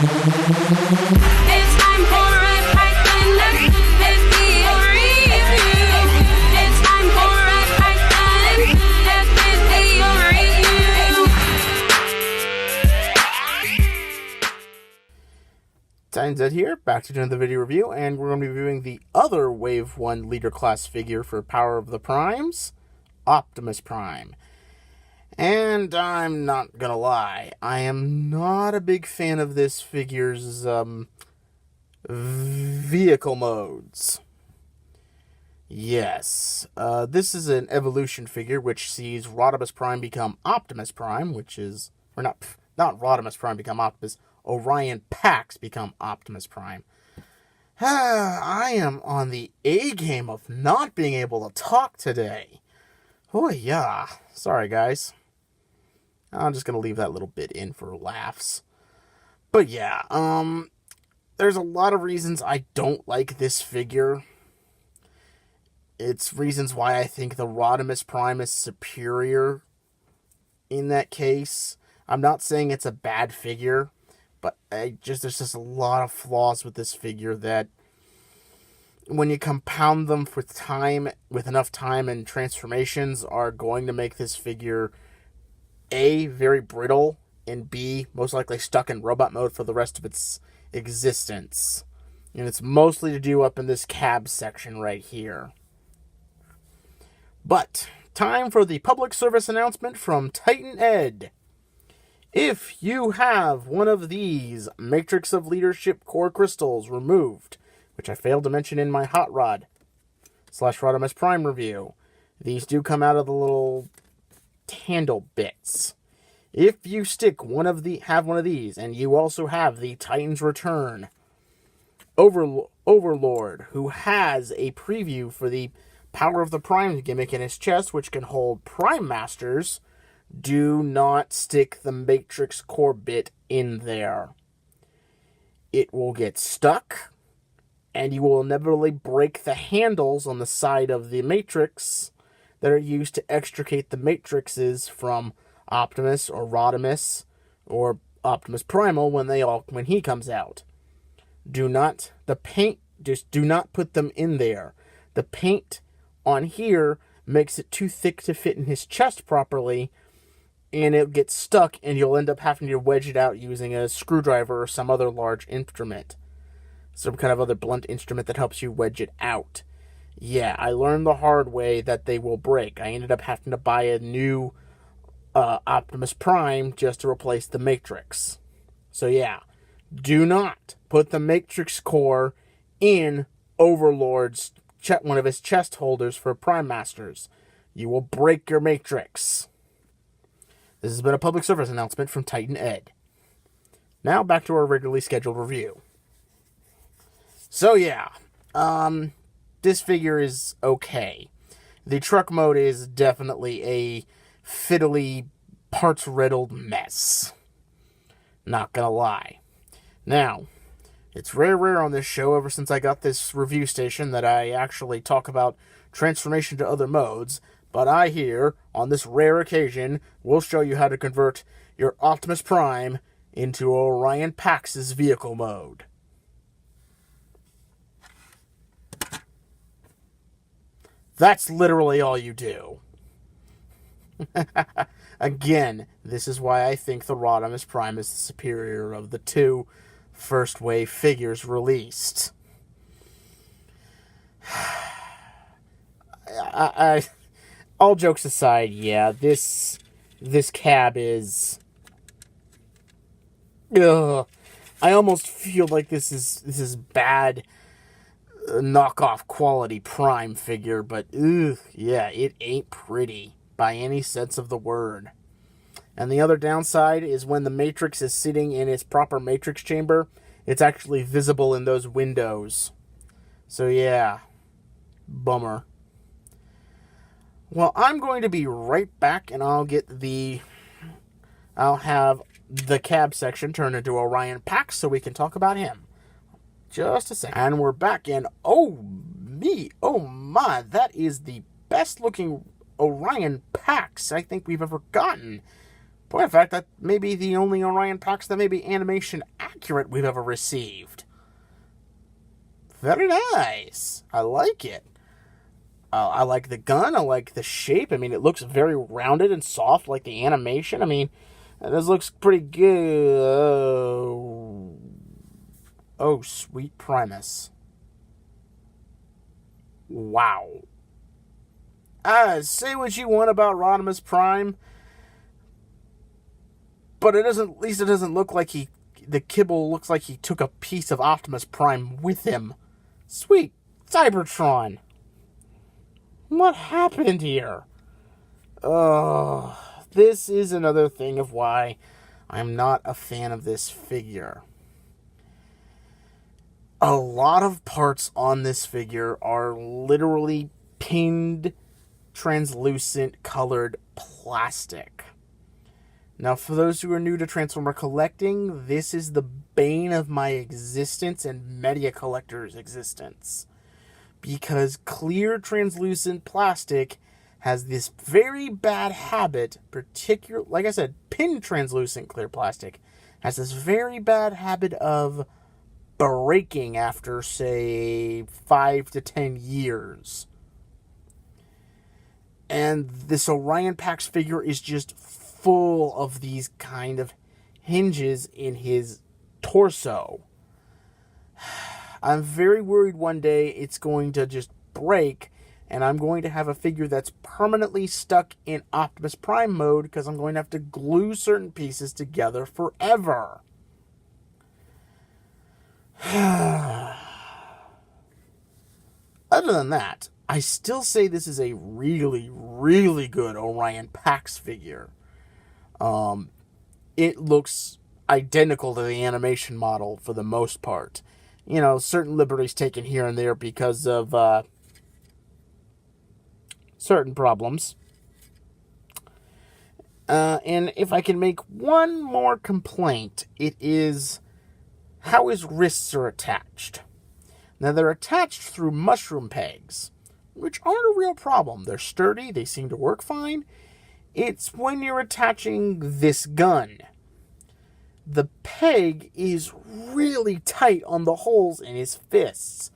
It's time for a Python video review. It's time for a Python video review. Titans Ed here, back to do another video review, and we're going to be reviewing the other Wave 1 Leader Class figure for Power of the Primes, Optimus Prime. And I'm not gonna lie, I am not a big fan of this figure's vehicle modes. Yes, this is an evolution figure which sees Rodimus Prime become Optimus Prime, which is, or not Rodimus Prime become Optimus, Orion Pax become Optimus Prime. I am on the A game of not being able to talk today. Oh yeah, sorry guys. I'm just going to leave that little bit in for laughs. But yeah, there's a lot of reasons I don't like this figure. It's reasons why I think the Rodimus Prime is superior in that case. I'm not saying it's a bad figure, but there's just a lot of flaws with this figure that when you compound them with enough time and transformations are going to make this figure A, very brittle, and B, most likely stuck in robot mode for the rest of its existence. And it's mostly to do up in this cab section right here. But, time for the public service announcement from Titan Ed. If you have one of these Matrix of Leadership core crystals removed, which I failed to mention in my Hot Rod / Rodimus Prime review, these do come out of the little handle bits. If you have one of these, and you also have the Titans Return Overlord, who has a preview for the Power of the Prime gimmick in his chest, which can hold Prime Masters, do not stick the Matrix core bit in there. It will get stuck, and you will inevitably break the handles on the side of the Matrix that are used to extricate the Matrixes from Optimus or Rodimus or Optimus Primal when he comes out. Do not put them in there. The paint on here makes it too thick to fit in his chest properly, and it gets stuck, and you'll end up having to wedge it out using a screwdriver or some other large instrument. Some kind of other blunt instrument that helps you wedge it out. Yeah, I learned the hard way that they will break. I ended up having to buy a new Optimus Prime just to replace the Matrix. So yeah, do not put the Matrix core in Overlord's one of his chest holders for Prime Masters. You will break your Matrix. This has been a public service announcement from Titan Ed. Now back to our regularly scheduled review. So yeah, this figure is okay. The truck mode is definitely a fiddly, parts-riddled mess. Not gonna lie. Now, it's rare on this show, ever since I got this review station, that I actually talk about transformation to other modes, but I here, on this rare occasion, will show you how to convert your Optimus Prime into Orion Pax's vehicle mode. That's literally all you do. Again, this is why I think the Rodimus Prime is the superior of the two first wave figures released. All jokes aside, yeah, this cab is... Ugh. I almost feel like this is bad knockoff quality Prime figure, but yeah, it ain't pretty by any sense of the word. And the other downside is when the Matrix is sitting in its proper Matrix chamber, it's actually visible in those windows. So yeah, bummer. Well, I'm going to be right back, and I'll have the cab section turn into Orion Pax so we can talk about him. Just a second. And we're back, and oh my, that is the best looking Orion Pax I think we've ever gotten. Boy, in fact, that may be the only Orion Pax that may be animation accurate we've ever received. Very nice. I like it. I like the gun. I like the shape. I mean, it looks very rounded and soft, like the animation. I mean, this looks pretty good. Oh, sweet Primus. Wow. Say what you want about Optimus Prime, but at least it doesn't look like the kibble looks like he took a piece of Optimus Prime with him. Sweet Cybertron. What happened here? This is another thing of why I'm not a fan of this figure. A lot of parts on this figure are literally pinned, translucent, colored plastic. Now, for those who are new to Transformer collecting, this is the bane of my existence and media collector's existence. Because clear, translucent plastic has this very bad habit, like I said, pin translucent clear plastic, has this very bad habit of breaking after, say, 5 to 10 years. And this Orion Pax figure is just full of these kind of hinges in his torso. I'm very worried one day it's going to just break, and I'm going to have a figure that's permanently stuck in Optimus Prime mode because I'm going to have to glue certain pieces together forever. Other than that, I still say this is a really, really good Orion Pax figure. It looks identical to the animation model for the most part. You know, certain liberties taken here and there because of certain problems. And if I can make one more complaint, it is how his wrists are attached. Now, they're attached through mushroom pegs, which aren't a real problem. They're sturdy, they seem to work fine. It's when you're attaching this gun. The peg is really tight on the holes in his fists.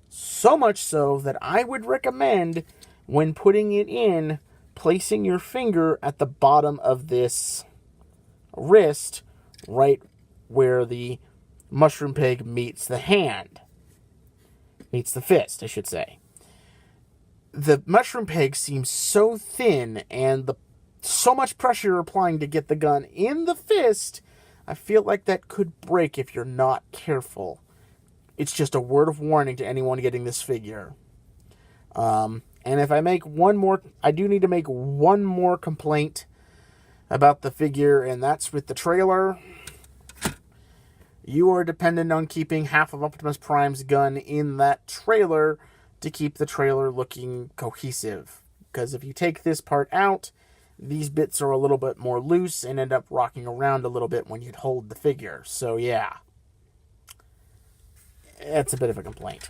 So much so that I would recommend, when putting it in, placing your finger at the bottom of this wrist, right where the mushroom peg meets the hand. Meets the fist, I should say. The mushroom peg seems so thin, and so much pressure you're applying to get the gun in the fist, I feel like that could break if you're not careful. It's just a word of warning to anyone getting this figure. And if I make one more, I do need to make one more complaint about the figure, and that's with the trailer. You are dependent on keeping half of Optimus Prime's gun in that trailer to keep the trailer looking cohesive. Because if you take this part out, these bits are a little bit more loose and end up rocking around a little bit when you'd hold the figure. So yeah, it's a bit of a complaint.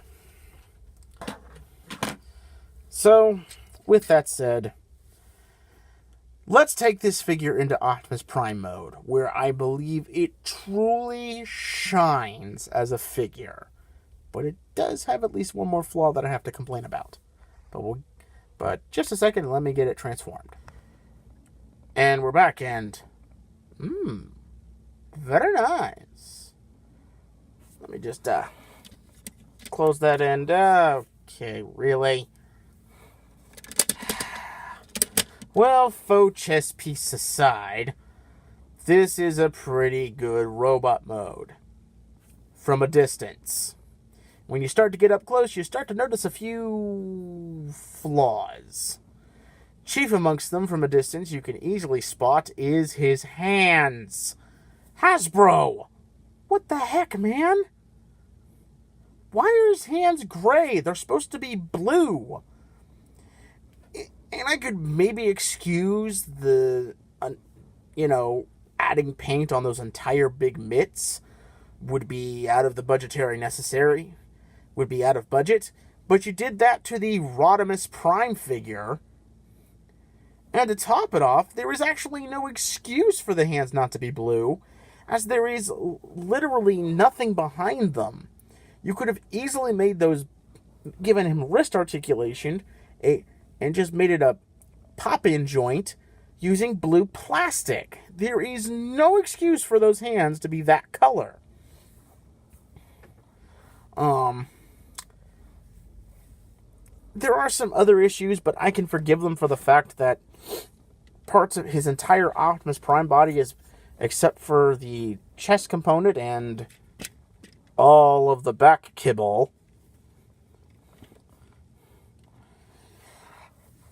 So, with that said, let's take this figure into Optimus Prime mode, where I believe it truly shines as a figure. But it does have at least one more flaw that I have to complain about. But just a second, let me get it transformed. And we're back, and very nice. Let me just close that end. Okay, really? Well, faux chess piece aside, this is a pretty good robot mode from a distance. When you start to get up close, you start to notice a few flaws. Chief amongst them, from a distance, you can easily spot is his hands. Hasbro! What the heck, man? Why are his hands gray? They're supposed to be blue. And I could maybe excuse the, adding paint on those entire big mitts would be out of the budgetary necessary, would be out of budget. But you did that to the Optimus Prime figure, And to top it off, there is actually no excuse for the hands not to be blue, as there is literally nothing behind them. You could have easily made those, given him wrist articulation, and just made it a pop-in joint using blue plastic. There is no excuse for those hands to be that color. There are some other issues, but I can forgive them for the fact that parts of his entire Optimus Prime body is, except for the chest component and all of the back kibble,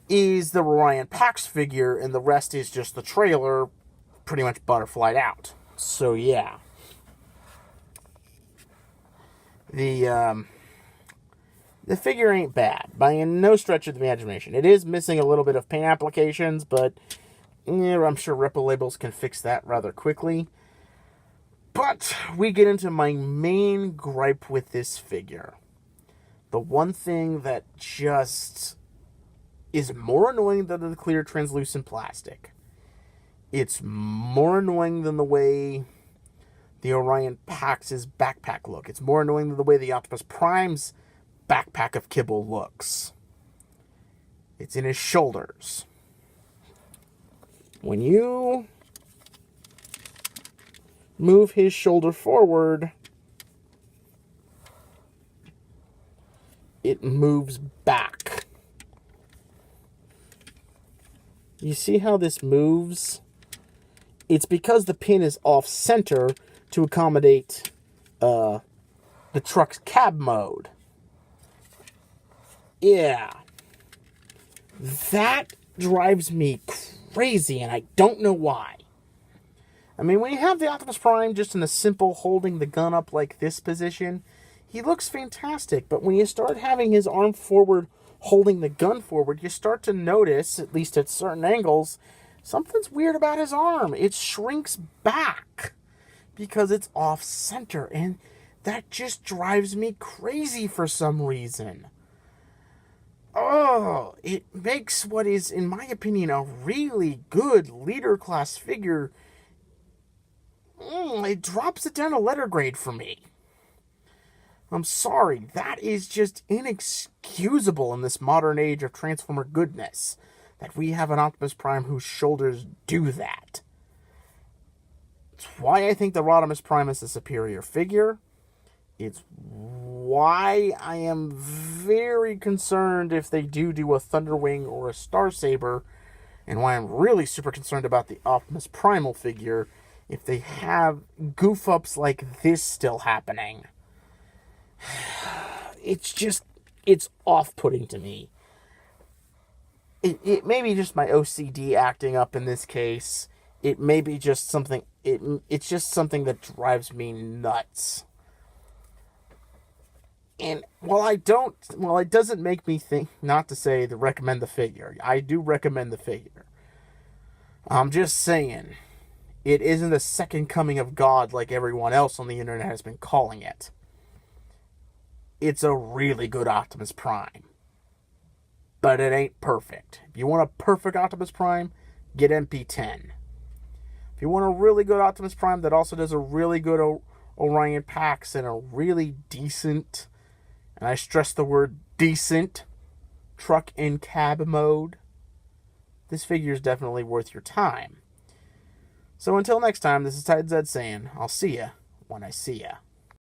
is the Orion Pax figure, and the rest is just the trailer, pretty much butterflied out. So yeah. The figure ain't bad, by no stretch of the imagination. It is missing a little bit of paint applications, but I'm sure Repo Labels can fix that rather quickly. But we get into my main gripe with this figure. The one thing that just is more annoying than the clear translucent plastic. It's more annoying than the way the Orion Pax's backpack look. It's more annoying than the way the Optimus Prime's backpack of kibble looks. It's in his shoulders. When you move his shoulder forward, it moves back. You see how this moves? It's because the pin is off center to accommodate the truck's cab mode. Yeah. That drives me crazy, and I don't know why. I mean, when you have the Optimus Prime just in a simple holding the gun up like this position, he looks fantastic. But when you start having his arm forward, holding the gun forward, you start to notice, at least at certain angles, something's weird about his arm. It shrinks back because it's off center, and that just drives me crazy for some reason. Oh, it makes what is, in my opinion, a really good leader class figure. It drops it down a letter grade for me. I'm sorry, that is just inexcusable in this modern age of Transformer goodness, that we have an Optimus Prime whose shoulders do that. It's why I think the Rodimus Prime is a superior figure. It's why I am very concerned if they do a Thunderwing or a Starsaber, and why I'm really super concerned about the Optimus Primal figure if they have goof-ups like this still happening. It's off-putting to me. It may be just my OCD acting up in this case. It may be just something, it's just something that drives me nuts. And while it doesn't make me think, not to say to recommend the figure. I do recommend the figure. I'm just saying, it isn't the second coming of God like everyone else on the internet has been calling it. It's a really good Optimus Prime. But it ain't perfect. If you want a perfect Optimus Prime, get MP10. If you want a really good Optimus Prime that also does a really good Orion Pax and a really decent, and I stress the word decent, truck and cab mode, this figure is definitely worth your time. So until next time, this is Tide Zed saying, I'll see ya when I see ya.